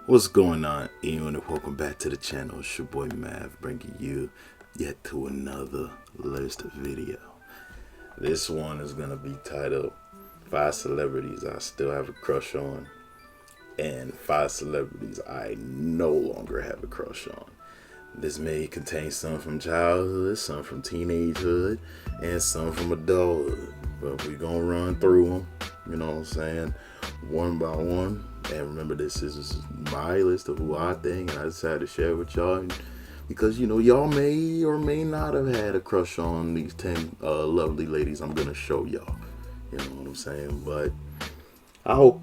What's going on, everyone, and welcome back to the channel. It's your boy Mav, bringing you yet to another list video. This one is gonna be titled 5 Celebrities I Still Have a Crush On, and 5 Celebrities I No Longer Have a Crush On. This may contain some from childhood, some from teenagehood, and some from adulthood. But we're gonna run through them, you know what I'm saying, one by one. And remember, this is my list of who I think, and I decided to share with y'all because, you know, y'all may or may not have had a crush on these 10 lovely ladies I'm gonna show y'all. You know what I'm saying? But I hope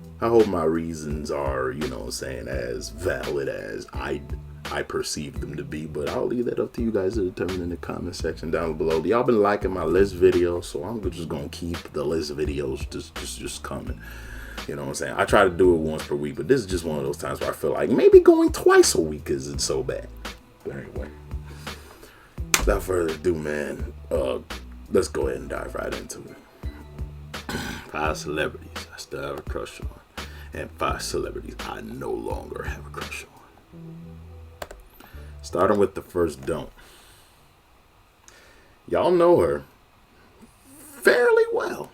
my reasons are, you know what I'm saying, as valid as I perceive them to be. But I'll leave that up to you guys to determine in the comment section down below. Y'all been liking my list videos, so I'm just gonna keep the list videos just coming. You know what I'm saying? I try to do it once per week, but this is just one of those times where I feel like maybe going twice a week isn't so bad. But anyway, without further ado, man, let's go ahead and dive right into it. 5 celebrities I still have a crush on, and 5 celebrities I no longer have a crush on. Starting with the first don't. Y'all know her fairly well.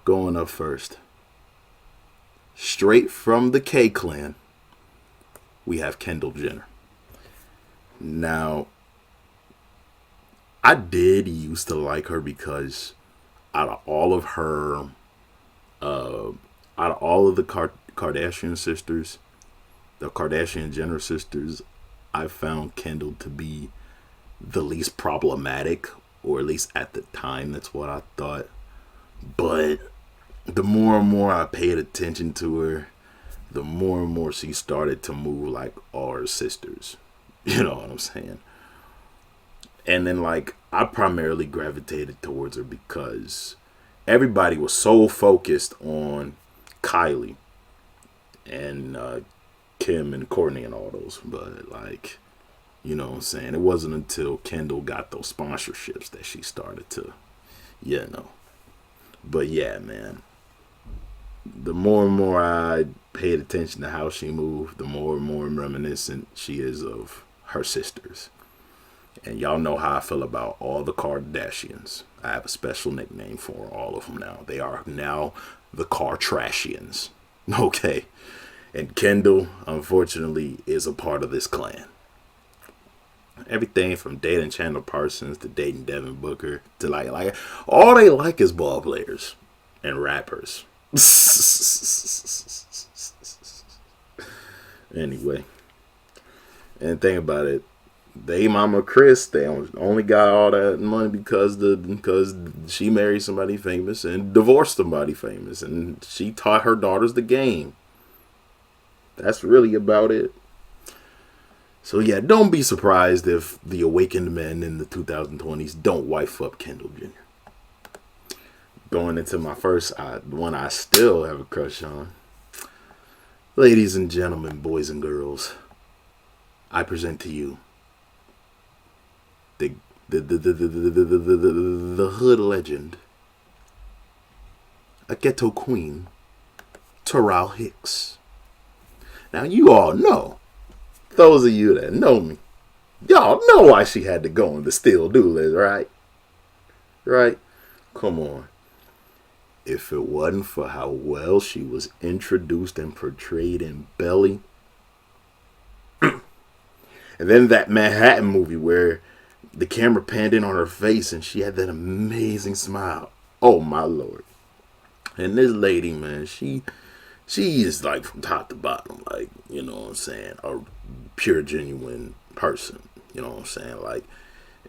Going up first, straight from the K Clan, we have Kendall Jenner. Now, I did used to like her because out of all of her, out of all of the Kardashian sisters, the Kardashian Jenner sisters, I found Kendall to be the least problematic, or at least at the time, that's what I thought. But the more and more I paid attention to her, the more and more she started to move like all her sisters. You know what I'm saying? And then, like, I primarily gravitated towards her because everybody was so focused on Kylie and Kim and Courtney and all those. But, like, you know what I'm saying? It wasn't until Kendall got those sponsorships that she started to, you know. But yeah, man, the more and more I paid attention to how she moved, the more and more reminiscent she is of her sisters. And y'all know how I feel about all the Kardashians. I have a special nickname for all of them now. They are now the Kardashians. Okay. And Kendall, unfortunately, is a part of this clan. Everything from dating Chandler Parsons to dating Devin Booker to like all they like is ball players and rappers. Anyway, and think about it, they mama Chris, they only got all that money because she married somebody famous and divorced somebody famous, and she taught her daughters the game. That's really about it. So yeah, don't be surprised if the awakened men in the 2020s don't wife up Kendall Jenner. Going into my first one I still have a crush on. Ladies and gentlemen, boys and girls, I present to you the hood legend, a ghetto queen, Terrell Hicks. Now you all know, those of you that know me, y'all know why she had to go on the Still Do list, right? Right? Come on. If it wasn't for how well she was introduced and portrayed in Belly, and then that Manhattan movie where the camera panned in on her face and she had that amazing smile. Oh my Lord. And this lady, man, she is like from top to bottom, like, you know what I'm saying, a pure, genuine person. You know what I'm saying? Like,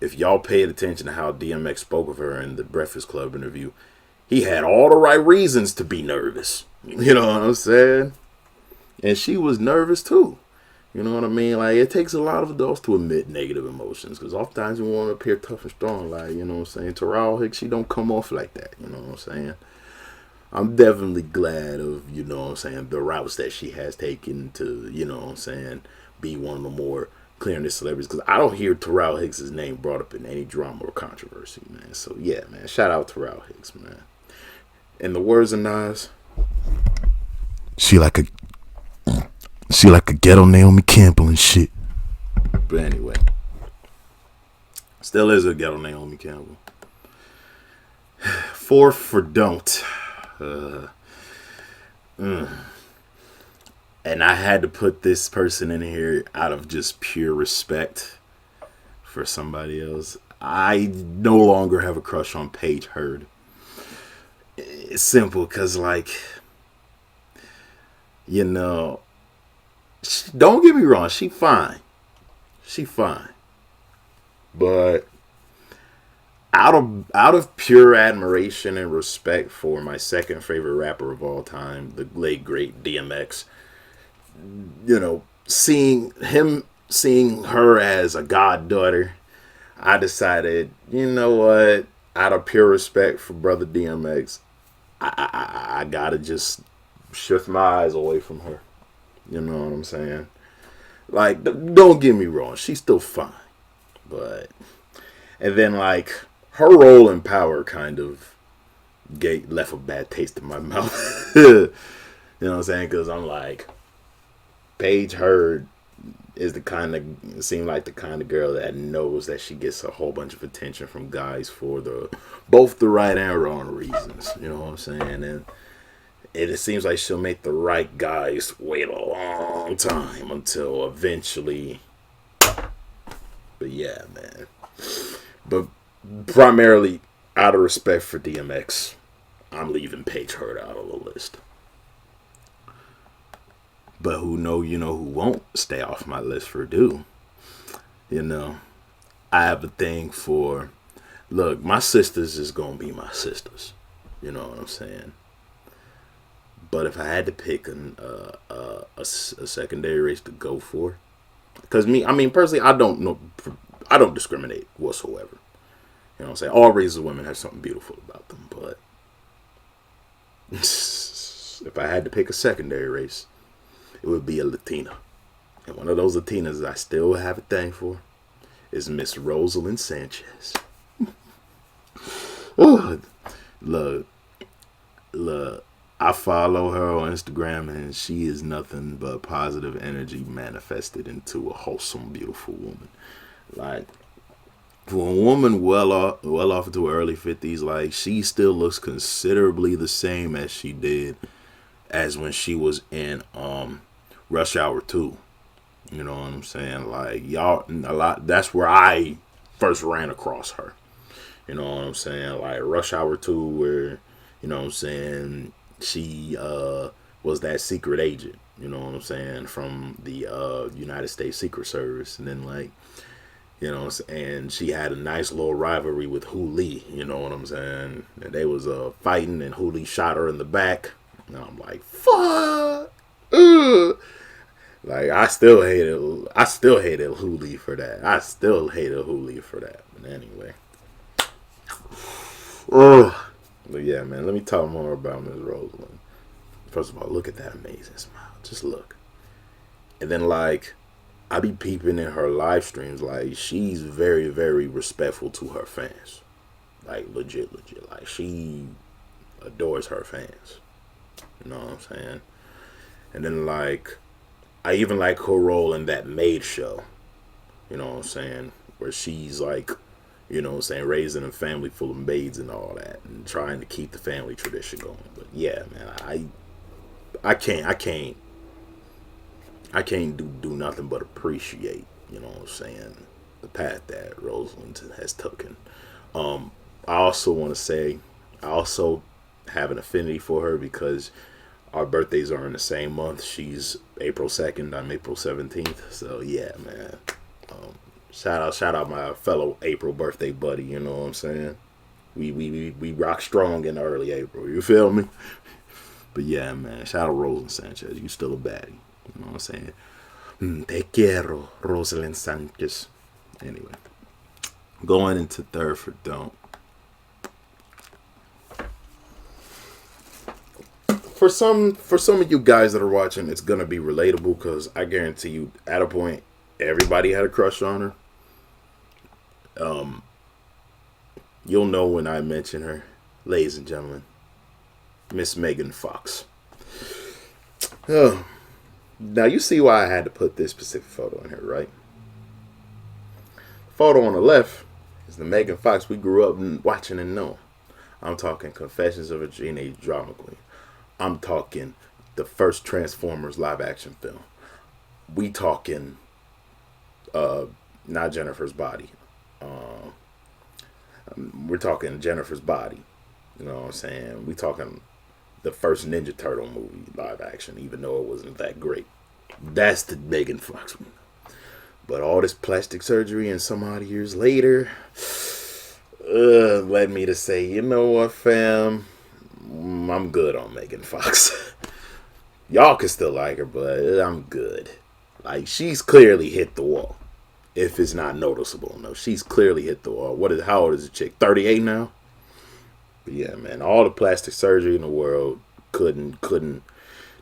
if y'all paid attention to how DMX spoke of her in the Breakfast Club interview, he had all the right reasons to be nervous. You know what I'm saying? And she was nervous too. You know what I mean? Like, it takes a lot of adults to admit negative emotions, because oftentimes you want to appear tough and strong. Like, you know what I'm saying? Terrell Hicks, she don't come off like that. You know what I'm saying? I'm definitely glad of, you know what I'm saying, the routes that she has taken to, you know what I'm saying, be one of the more clearness celebrities. Because I don't hear Terrell Hicks' name brought up in any drama or controversy, man. So, yeah, man, shout out Terrell Hicks, man. In the words of Nas, She like a ghetto Naomi Campbell and shit. But anyway, still is a ghetto Naomi Campbell. Fourth for don't. And I had to put this person in here out of just pure respect for somebody else. I no longer have a crush on Paige Hurd. It's simple because, like, you know, don't get me wrong, she fine. She fine. But out of pure admiration and respect for my second favorite rapper of all time, the late great DMX, you know, seeing her as a goddaughter, I decided, you know what, out of pure respect for brother DMX, I gotta just shift my eyes away from her. You know what I'm saying? Like, don't get me wrong, she's still fine. But, and then, like, her role in Power kind of left a bad taste in my mouth. You know what I'm saying? Because I'm like, Paige Hurd is seemed like the kind of girl that knows that she gets a whole bunch of attention from guys for both the right and wrong reasons. You know what I'm saying? And it seems like she'll make the right guys wait a long time until eventually. But yeah, man. But primarily out of respect for DMX, I'm leaving Paige Hurd out of the list. But who won't stay off my list for do. You know, I have a thing for, look, my sisters is going to be my sisters. You know what I'm saying? But if I had to pick a secondary race to go for, because personally, I don't discriminate whatsoever. You know what I'm saying? All races of women have something beautiful about them. But if I had to pick a secondary race, it would be a Latina. And one of those Latinas I still have a thing for is Miss Rosalind Sanchez. Ooh, look, I follow her on Instagram, and she is nothing but positive energy manifested into a wholesome, beautiful woman. Like, for a woman well off into her early 50s, like, she still looks considerably the same as she did as when she was in Rush Hour 2. You know what I'm saying? Like, that's where I first ran across her. You know what I'm saying? Like, Rush Hour 2, where, you know what I'm saying, she was that secret agent, you know what I'm saying, from the United States Secret Service. And then, like, you know, and she had a nice little rivalry with Hoo Lee, you know what I'm saying? And they was fighting, and Hoo Lee shot her in the back. And I'm like, fuck. Like, I still hated Hoo Lee for that. But anyway. But yeah, man, let me talk more about Ms. Rosalind. First of all, look at that amazing smile. Just look. And then, like, I be peeping in her live streams. Like, she's very, very respectful to her fans. Like, legit. Like, she adores her fans. You know what I'm saying? And then, like, I even like her role in that Maid show. You know what I'm saying? Where she's, like, you know what I'm saying, raising a family full of maids and all that, and trying to keep the family tradition going. But yeah, man, I can't do nothing but appreciate, you know what I'm saying, the path that Rosalind has taken. I also want to say, I also have an affinity for her because our birthdays are in the same month. She's April 2nd, I'm April 17th. So yeah, man. Shout out my fellow April birthday buddy, you know what I'm saying? We rock strong in early April, you feel me? But yeah, man, shout out Rosalind Sanchez, you still a baddie, you know what I'm saying? Te quiero, Rosalind Sanchez. Anyway, going into third for don't. For some of you guys that are watching, it's gonna be relatable because I guarantee you, at a point, everybody had a crush on her. You'll know when I mention her, ladies and gentlemen, Miss Megan Fox. Oh, now you see why I had to put this specific photo in here, right? Photo on the left is the Megan Fox we grew up watching and knowing. I'm talking Confessions of a Teenage Drama Queen. I'm talking the first Transformers live action film. We talking not Jennifer's Body. We're talking Jennifer's Body. You know what I'm saying? We talking the first Ninja Turtle movie live action, even though it wasn't that great. That's the Megan Fox one. But all this plastic surgery and some odd years later led me to say, you know what, fam? I'm good on Megan Fox. Y'all can still like her, but I'm good. Like, she's clearly hit the wall. If it's not noticeable, no, she's clearly hit the wall. How old is the chick? 38 now? But yeah, man, all the plastic surgery in the world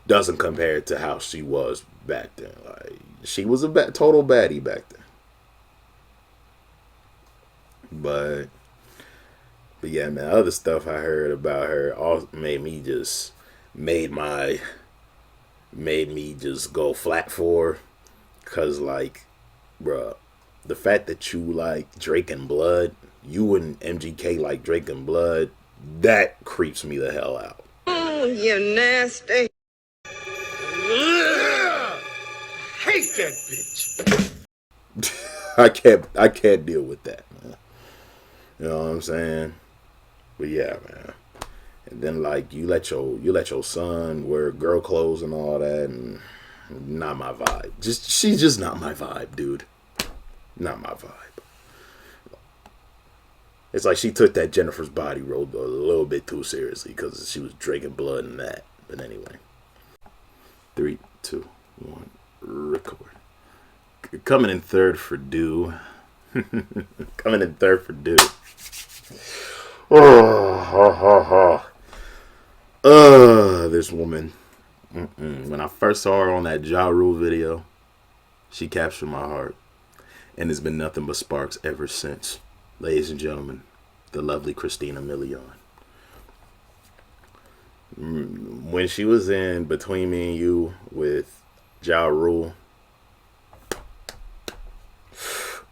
doesn't compare to how she was back then. Like, she was a total baddie back then. But yeah, man, other stuff I heard about her all made me just go flat for her. Cause like, bruh, the fact that you like Drake and Blood, you and MGK like Drake and Blood, that creeps me the hell out. Oh, you nasty. Hate that bitch. I can't deal with that, man. You know what I'm saying? But yeah, man. And then like you let your son wear girl clothes and all that, and not my vibe. She's just not my vibe, dude. Not my vibe. It's like she took that Jennifer's Body role a little bit too seriously because she was drinking blood and that. But anyway, 3, 2, 1, record. Coming in third for Do. Coming in third for Do. This woman. When I first saw her on that Ja Rule video, she captured my heart. And it's been nothing but sparks ever since. Ladies and gentlemen, the lovely Christina Milian. When she was in Between Me and You with Ja Rule,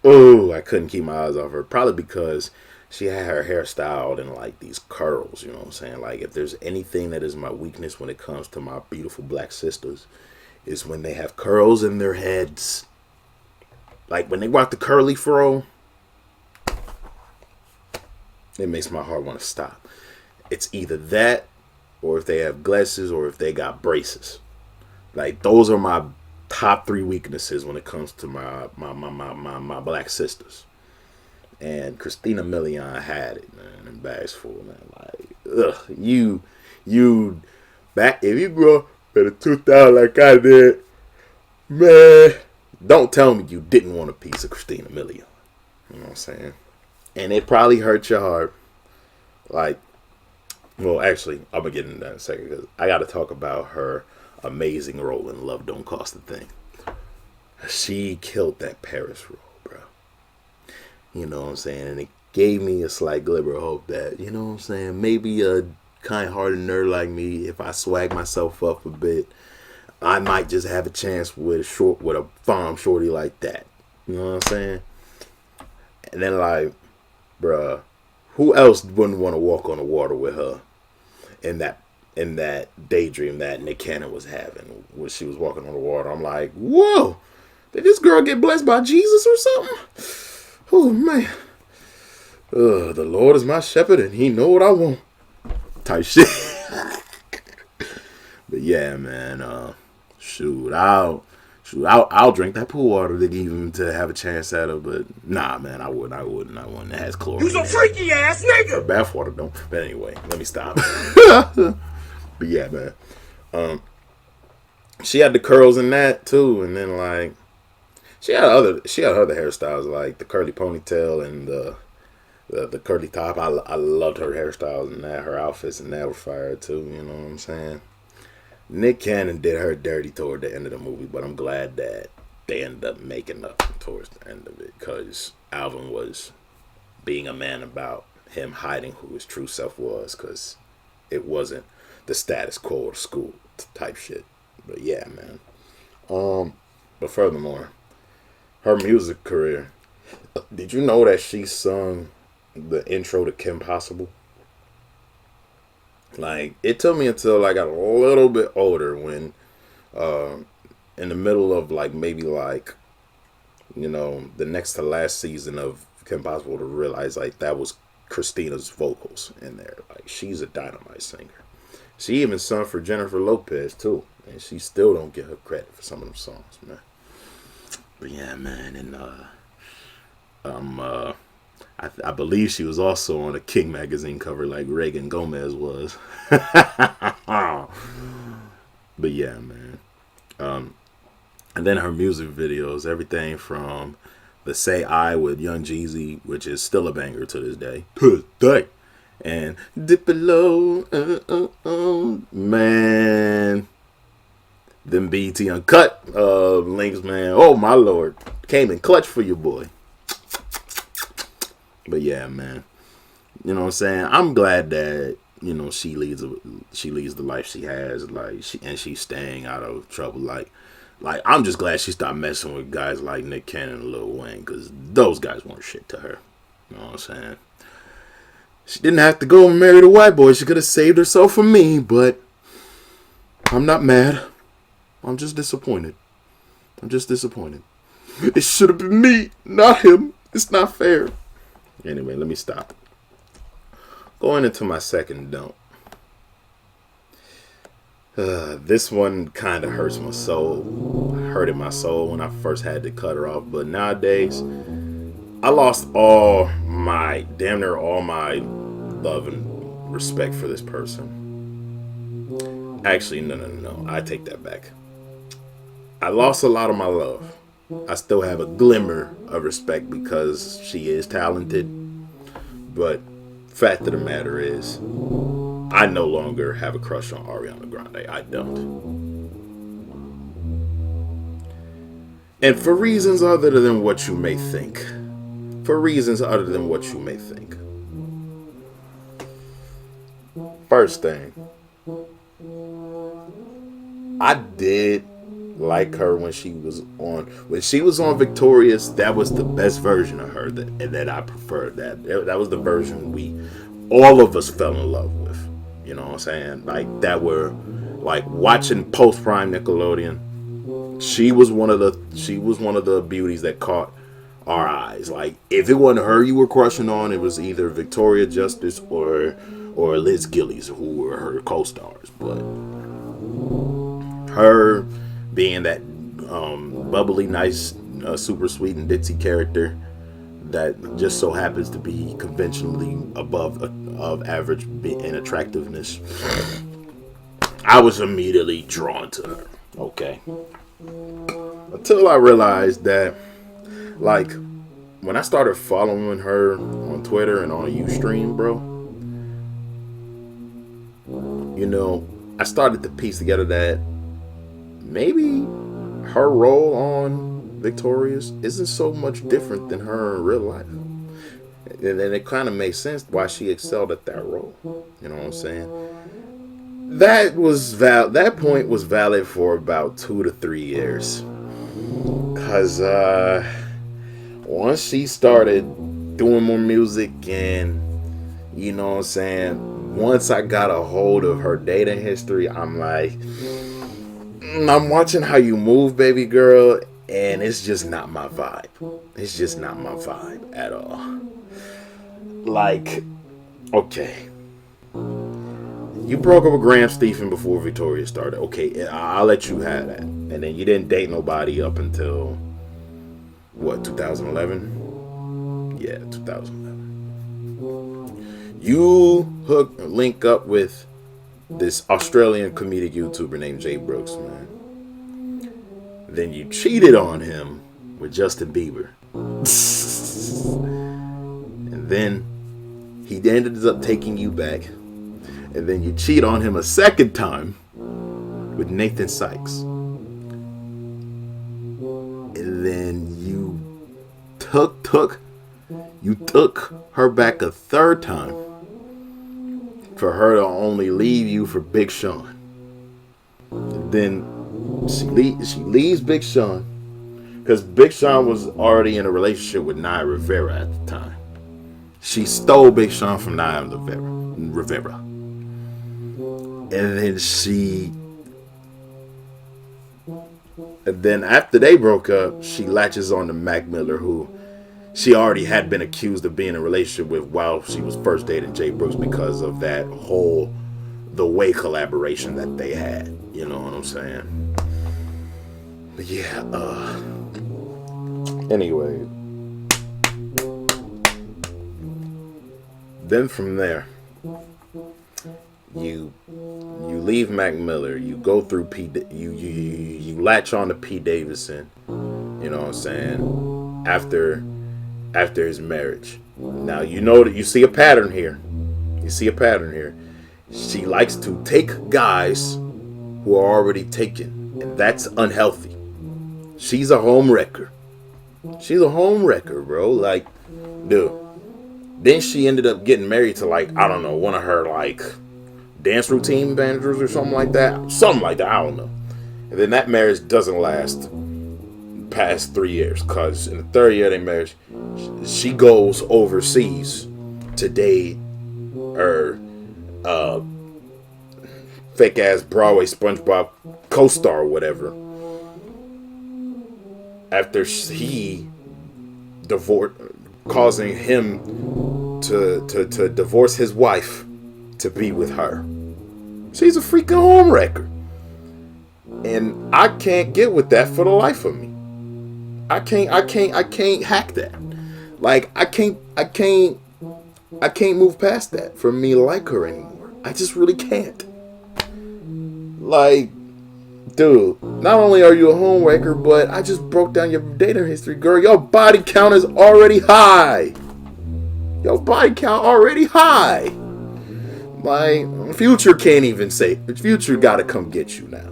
oh, I couldn't keep my eyes off her. Probably because she had her hair styled in like these curls, you know what I'm saying? Like, if there's anything that is my weakness when it comes to my beautiful black sisters, is when they have curls in their heads. Like when they rock the curly fro, it makes my heart want to stop. It's either that, or if they have glasses, or if they got braces. Like, those are my top 3 weaknesses when it comes to my black sisters. And Christina Milian had it, man, in bags full, man. Like, you back if you grew up in the 2000 like I did, man. Don't tell me you didn't want a piece of Christina Milian. You know what I'm saying? And it probably hurt your heart. Like, well, actually, I'm going to get into that in a second because I got to talk about her amazing role in Love Don't Cost a Thing. She killed that Paris role, bro. You know what I'm saying? And it gave me a slight glimmer of hope that, you know what I'm saying, maybe a kind-hearted nerd like me, if I swag myself up a bit, I might just have a chance with a farm shorty like that. You know what I'm saying? And then like, bruh, who else wouldn't want to walk on the water with her in that daydream that Nick Cannon was having when she was walking on the water? I'm like, whoa, did this girl get blessed by Jesus or something? Oh man. The Lord is my shepherd and he know what I want. Type shit. But yeah, man, I'll drink that pool water to even to have a chance at her, but nah, man, I wouldn't. It has chlorine. You's a freaky ass nigga. Her bathwater don't. But anyway, let me stop. But yeah, man, she had the curls in that too, and then like she had other hairstyles like the curly ponytail and the curly top. I loved her hairstyles and that, her outfits and that were fire too. You know what I'm saying? Nick Cannon did her dirty toward the end of the movie, but I'm glad that they ended up making up towards the end of it because Alvin was being a man about him hiding who his true self was because it wasn't the status quo of school type shit. But yeah, man. But furthermore, her music career. Did you know that she sung the intro to Kim Possible? Like, it took me until I got a little bit older when, in the middle of like maybe like, the next to last season of Kim Possible to realize like that was Christina's vocals in there. Like, she's a dynamite singer. She even sung for Jennifer Lopez too, and she still don't get her credit for some of them songs, man. But yeah, man, and I believe she was also on a King magazine cover like Reagan Gomez was. But yeah, man. And then her music videos, everything from the Say I with Young Jeezy, which is still a banger to this day. And Dip It Low, man. Them BT Uncut links, man. Oh my lord, came in clutch for your boy. But yeah, man. You know what I'm saying? I'm glad that she leads the life she has, like she's staying out of trouble. Like I'm just glad she stopped messing with guys like Nick Cannon and Lil Wayne, because those guys weren't shit to her. You know what I'm saying? She didn't have to go and marry the white boy. She could have saved herself from me, but I'm not mad. I'm just disappointed. It should have been me, not him. It's not fair. Anyway, let me stop. Going into my second dump. This one kind of hurts my soul. Hurted my soul when I first had to cut her off. But nowadays, I lost damn near all my love and respect for this person. Actually, no. I take that back. I lost a lot of my love. I still have a glimmer of respect because she is talented. But fact of the matter is, I no longer have a crush on Ariana Grande. I don't. And for reasons other than what you may think. First thing, I did like her when she was on Victorious. That was the best version of her that I preferred. That was the version all of us fell in love with. You know what I'm saying? Like, that were like watching post prime Nickelodeon. She was one of the beauties that caught our eyes. Like, if it wasn't her you were crushing on, it was either Victoria Justice or Liz Gillies, who were her co-stars. But her being that bubbly, nice, super sweet and ditzy character that just so happens to be conventionally above average in attractiveness, I was immediately drawn to her. Okay. Until I realized that, like, when I started following her on Twitter and on Ustream, bro, I started to piece together that maybe her role on Victorious isn't so much different than her in real life. And then it kind of makes sense why she excelled at that role. You know what I'm saying? That point was valid for about 2 to 3 years. Because once she started doing more music and, you know what I'm saying, once I got a hold of her dating history, I'm like, I'm watching how you move, baby girl, and it's just not my vibe. It's just not my vibe at all. Like, okay, you broke up with Graham Stephan before Victoria started. Okay, I'll let you have that. And then you didn't date nobody up until, what, 2011? Yeah, 2011. You link up with this Australian comedic YouTuber named Jay Brooks, man. Then you cheated on him with Justin Bieber. And then he ended up taking you back. And then you cheat on him a second time with Nathan Sykes. And then you took her back a third time for her to only leave you for Big Sean. And then She leaves Big Sean because Big Sean was already in a relationship with Naya Rivera at the time. She stole Big Sean from Naya Rivera. And then after they broke up, she latches on to Mac Miller, who she already had been accused of being in a relationship with while she was first dating Jay Brooks because of that whole The Way collaboration that they had. You know what I'm saying? But yeah, anyway. Then from there, you leave Mac Miller, you go through you latch on to P. Davidson, you know what I'm saying, after his marriage. Now you know that you see a pattern here. She likes to take guys who are already taken, and that's unhealthy. She's a home wrecker. Bro. Like, dude. Then she ended up getting married to, like, I don't know, one of her, like, dance routine managers or something like that. I don't know. And then that marriage doesn't last past 3 years, because in the third year of their marriage, she goes overseas to date her fake ass Broadway SpongeBob co-star or whatever. After he divorced, causing him to divorce his wife to be with her. She's a freaking home wrecker. And I can't get with that for the life of me. I can't hack that. Like, I can't move past that for me to like her anymore. I just really can't. Like, dude, not only are you a home wrecker, but I just broke down your data history, girl. Your body count is already high. Like, Future can't even say. Future gotta come get you now.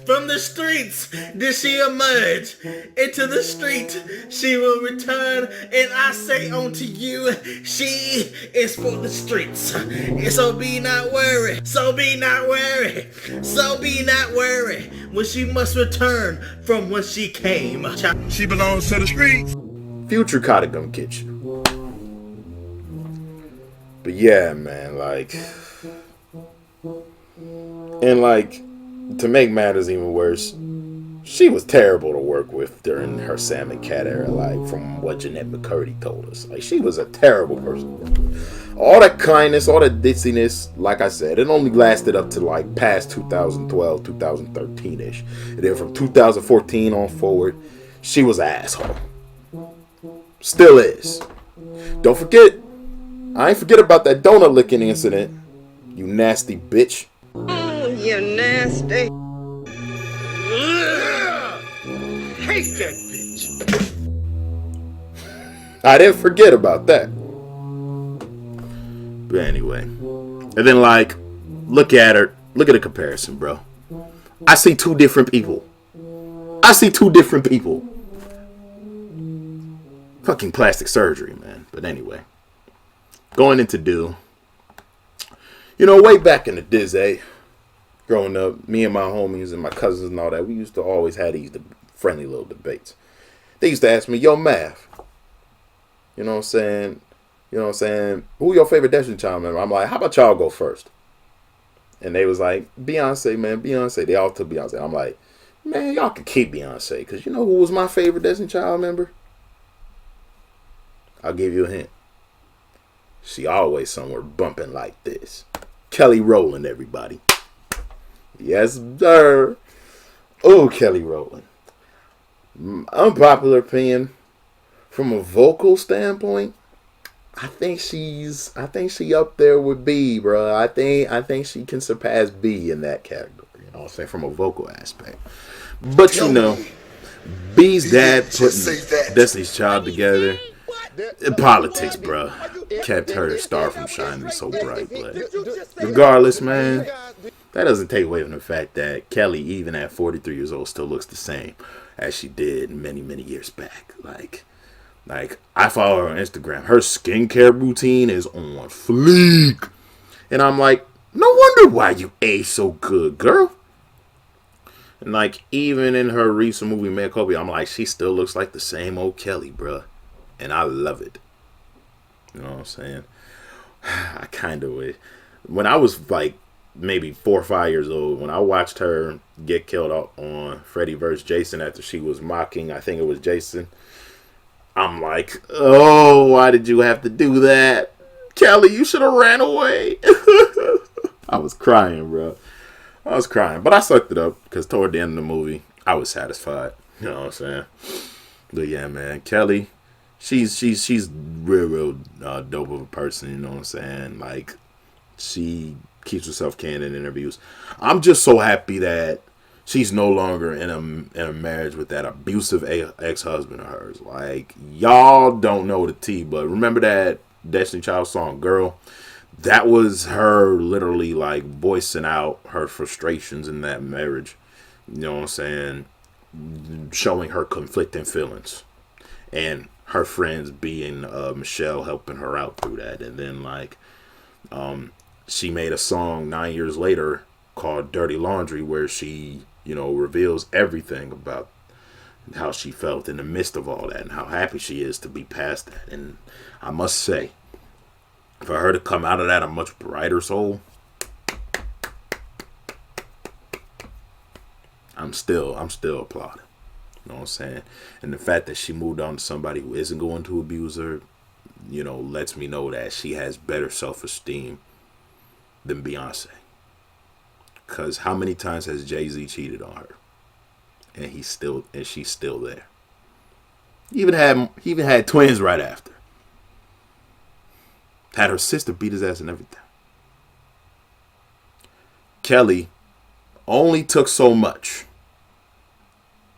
From the streets did she emerge into the street. She will return, and I say unto you, she is for the streets. So be not worried. When she must return from whence she came. She belongs to the streets. Future gotta come get you. But yeah, man, like, and like, to make matters even worse, she was terrible to work with during her Sam and Cat era, like, from what Jeanette McCurdy told us. Like, she was a terrible person to work with. All that kindness, all that ditziness, like I said, it only lasted up to, like, past 2012, 2013-ish. And then from 2014 on forward, she was an asshole. Still is. Don't forget, I ain't forget about that donut licking incident, you nasty bitch. Oh, you nasty. Hate that bitch. I didn't forget about that. But anyway. And then, like, look at her. Look at the comparison, bro. I see two different people. Fucking plastic surgery, man. But anyway. Going into Do. You know, way back in the Diz, growing up, me and my homies and my cousins and all that, we used to always have these friendly little debates. They used to ask me, yo, Mav, you know what I'm saying? Who your favorite Destiny Child member? I'm like, how about y'all go first? And they was like, Beyonce, man, Beyonce. They all took Beyonce. I'm like, man, y'all can keep Beyonce, because you know who was my favorite Destiny Child member? I'll give you a hint. She always somewhere bumping like this. Kelly Rowland, everybody. Yes, sir. Oh, Kelly Rowland. Unpopular opinion. From a vocal standpoint, I think she up there with B, bro. I think she can surpass B in that category. You know what I'm saying? From a vocal aspect. But you know, B's dad putting Destiny's Child together. Politics, bro, kept her star from shining so bright. But regardless, man, that doesn't take away from the fact that Kelly, even at 43 years old, still looks the same as she did many, many years back. Like I follow her on Instagram. Her skincare routine is on fleek. And I'm like, no wonder why you age so good, girl. And like even in her recent movie Mea Culpa, I'm like, she still looks like the same old Kelly, bruh. And I love it. You know what I'm saying? I kind of wish. When I was like maybe 4 or 5 years old, when I watched her get killed on Freddy vs. Jason after she was mocking, I think it was Jason, I'm like, oh, why did you have to do that? Kelly, you should have ran away. I was crying, bro. I was crying. But I sucked it up because toward the end of the movie, I was satisfied. You know what I'm saying? But yeah, man, Kelly, she's real dope of a person. You know what I'm saying? Like, she keeps herself candid in interviews. I'm just so happy that she's no longer in a marriage with that abusive ex-husband of hers. Like, y'all don't know the tea, but remember that Destiny Child song, Girl? That was her literally like voicing out her frustrations in that marriage. You know what I'm saying? Showing her conflicting feelings. And her friends being Michelle helping her out through that. And then like she made a song 9 years later called Dirty Laundry where she, you know, reveals everything about how she felt in the midst of all that and how happy she is to be past that. And I must say, for her to come out of that a much brighter soul, I'm still applauding. You know what I'm saying? And the fact that she moved on to somebody who isn't going to abuse her, you know, lets me know that she has better self-esteem than Beyonce. Because how many times has Jay-Z cheated on her? And she's still there. He even had twins right after. Had her sister beat his ass and everything. Kelly only took so much.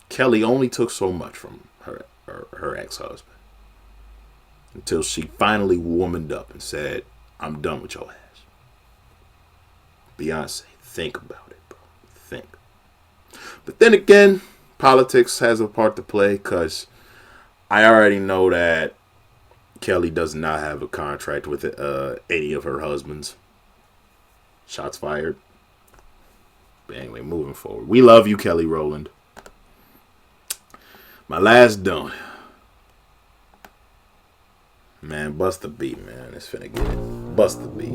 Kelly only took so much from her ex-husband. Until she finally womaned up and said, I'm done with your ass. Beyonce, think about it, bro. Think. But then again, politics has a part to play because I already know that Kelly does not have a contract with any of her husbands. Shots fired. But anyway, moving forward. We love you, Kelly Rowland. My last donut. Man, bust the beat, man. It's finna get it. Bust the beat.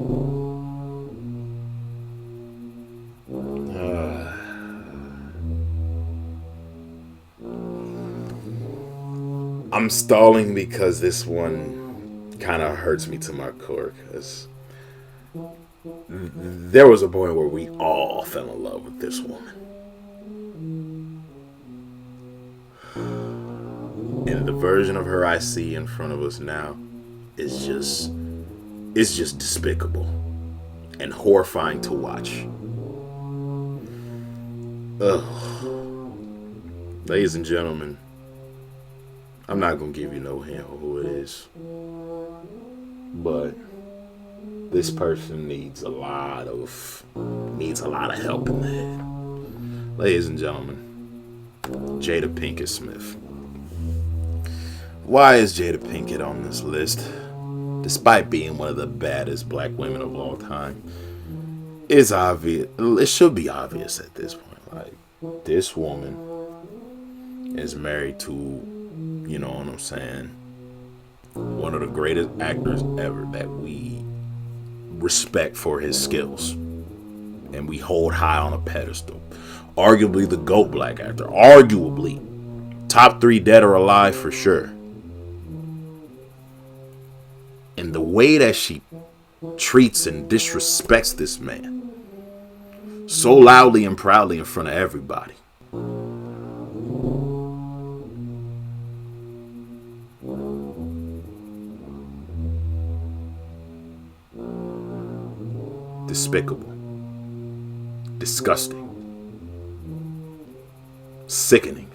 I'm stalling because this one kind of hurts me to my core. Because there was a point where we all fell in love with this woman. And the version of her I see in front of us now is just despicable and horrifying to watch. Ugh. Ladies and gentlemen, I'm not gonna give you no hint of who it is, but this person needs a lot of help in the head. Ladies and gentlemen, Jada Pinkett Smith. Why is Jada Pinkett on this list? Despite being one of the baddest black women of all time, it's obvious. It should be obvious at this point. Like, this woman is married to, you know what I'm saying, one of the greatest actors ever that we respect for his skills and we hold high on a pedestal. Arguably the GOAT black actor. Arguably. Top 3 dead or alive for sure. And the way that she treats and disrespects this man so loudly and proudly in front of everybody. Despicable. Disgusting. Sickening.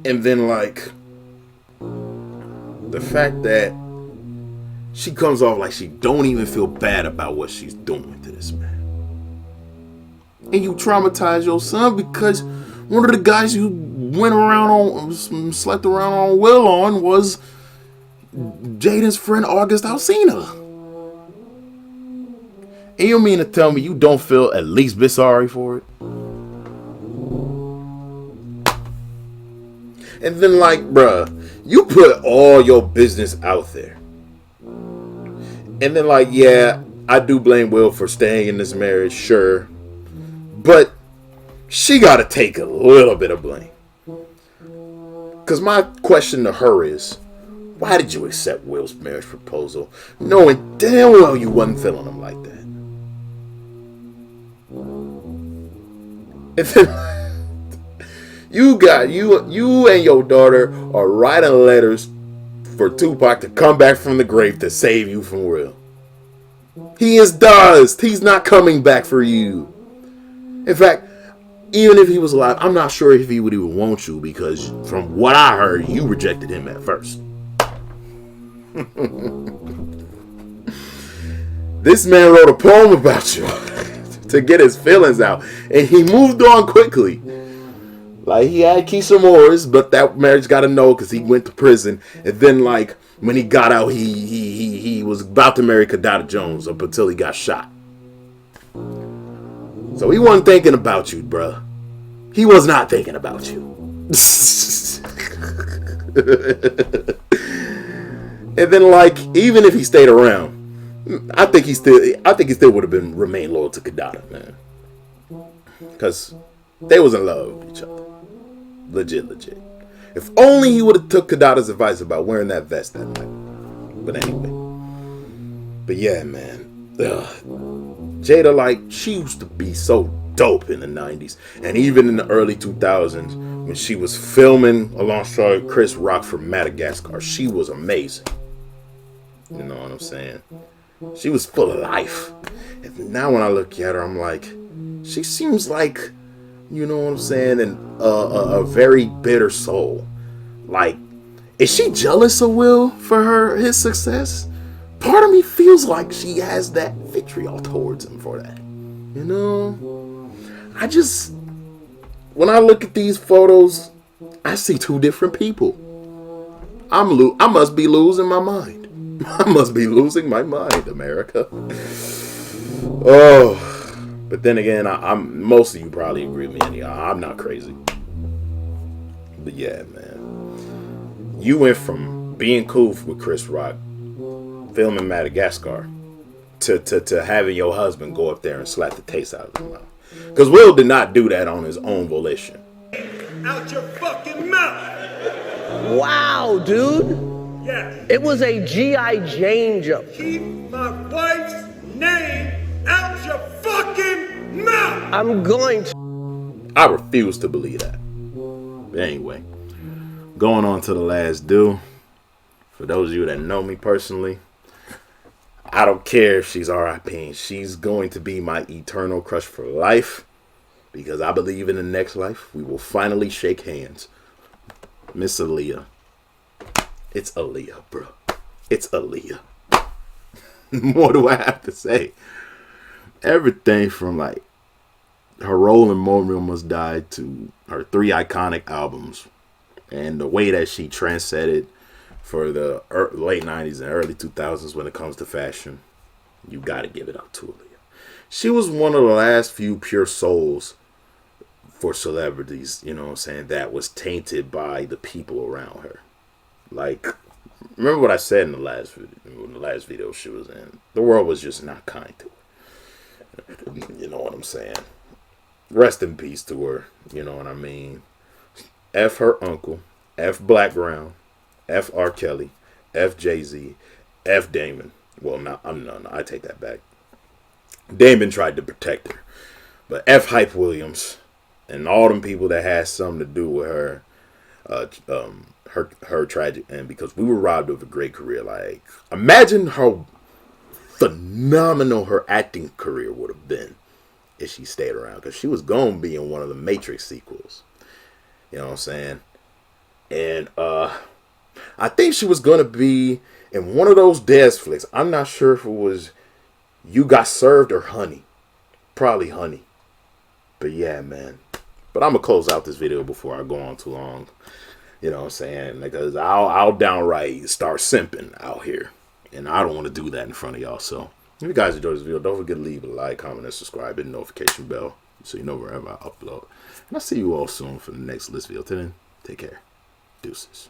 And then, like, the fact that she comes off like she don't even feel bad about what she's doing to this man. And you traumatize your son because one of the guys you slept around on Will on was Jaden's friend August Alsina. And you mean to tell me you don't feel at least bit sorry for it? And then, like, bruh, you put all your business out there. And then, like, yeah, I do blame Will for staying in this marriage, sure. But she gotta take a little bit of blame. Because my question to her is, why did you accept Will's marriage proposal, knowing damn well you wasn't feeling him like that? And then, you and your daughter are writing letters for Tupac to come back from the grave to save you from Will. He is dust. He's not coming back for you. In fact, even if he was alive, I'm not sure if he would even want you, because from what I heard, you rejected him at first. This man wrote a poem about you to get his feelings out, and he moved on quickly. Like, he had Keisha Morris, but that marriage got a no because he went to prison. And then, like, when he got out, he was about to marry Kadada Jones up until he got shot. So he wasn't thinking about you, bruh. He was not thinking about you. And then, like, even if he stayed around, I think he still would have remained loyal to Kadada, man. Because they was in love with each other. Legit. If only he would have took Kadada's advice about wearing that vest that night. But anyway. But yeah, man. Jada, like, she used to be so dope in the 90s. And even in the early 2000s, when she was filming alongside Chris Rock for Madagascar, she was amazing. You know what I'm saying? She was full of life. And now when I look at her, I'm like, she seems like, you know what I'm saying, and a very bitter soul. Like, is she jealous of Will for his success? Part of me feels like she has that vitriol towards him for that. You know? When I look at these photos, I see two different people. I must be losing my mind. I must be losing my mind, America. Oh. But then again, most of you probably agree with me. I'm not crazy. But yeah, man. You went from being cool with Chris Rock, filming Madagascar, to having your husband go up there and slap the taste out of his mouth. Because Will did not do that on his own volition. Out your fucking mouth! Wow, dude. Yes. It was a G.I. Jane jump. Keep my wife's name out your fucking mouth! I'm going to. I refuse to believe that. But anyway, going on to the last due. For those of you that know me personally, I don't care if she's R.I.P. She's going to be my eternal crush for life, because I believe in the next life we will finally shake hands. Miss Aaliyah. It's Aaliyah, bro. It's Aaliyah. What do I have to say? Everything from, like, her role in More Real Must Die to her 3 iconic albums, and the way that she trendsetted for the late 90s and early 2000s when it comes to fashion, you gotta give it up to Aaliyah. She was one of the last few pure souls for celebrities, you know what I'm saying, that was tainted by the people around her. Like, remember what I said in the last video she was in? The world was just not kind to her. You know what I'm saying? Rest in peace to her. You know what I mean? F her uncle. F Black Brown. F R. Kelly. F Jay-Z. F Damon. Well, no, I take that back. Damon tried to protect her. But F Hype Williams and all them people that had something to do with her, her tragic end, because we were robbed of a great career. Like, imagine how phenomenal her acting career would have been if she stayed around, because she was going to be in one of the Matrix sequels. You know what I'm saying? And I think she was going to be in one of those Dez flicks. I'm not sure if it was You Got Served or Honey. Probably Honey. But yeah, man. But I'm going to close out this video before I go on too long. You know what I'm saying? Because I'll downright start simping out here. And I don't want to do that in front of y'all. So If you guys enjoyed this video, don't forget to leave a like, comment, and subscribe, and notification bell so you know wherever I upload. And I'll see you all soon for the next list video. Till then, take care. Deuces.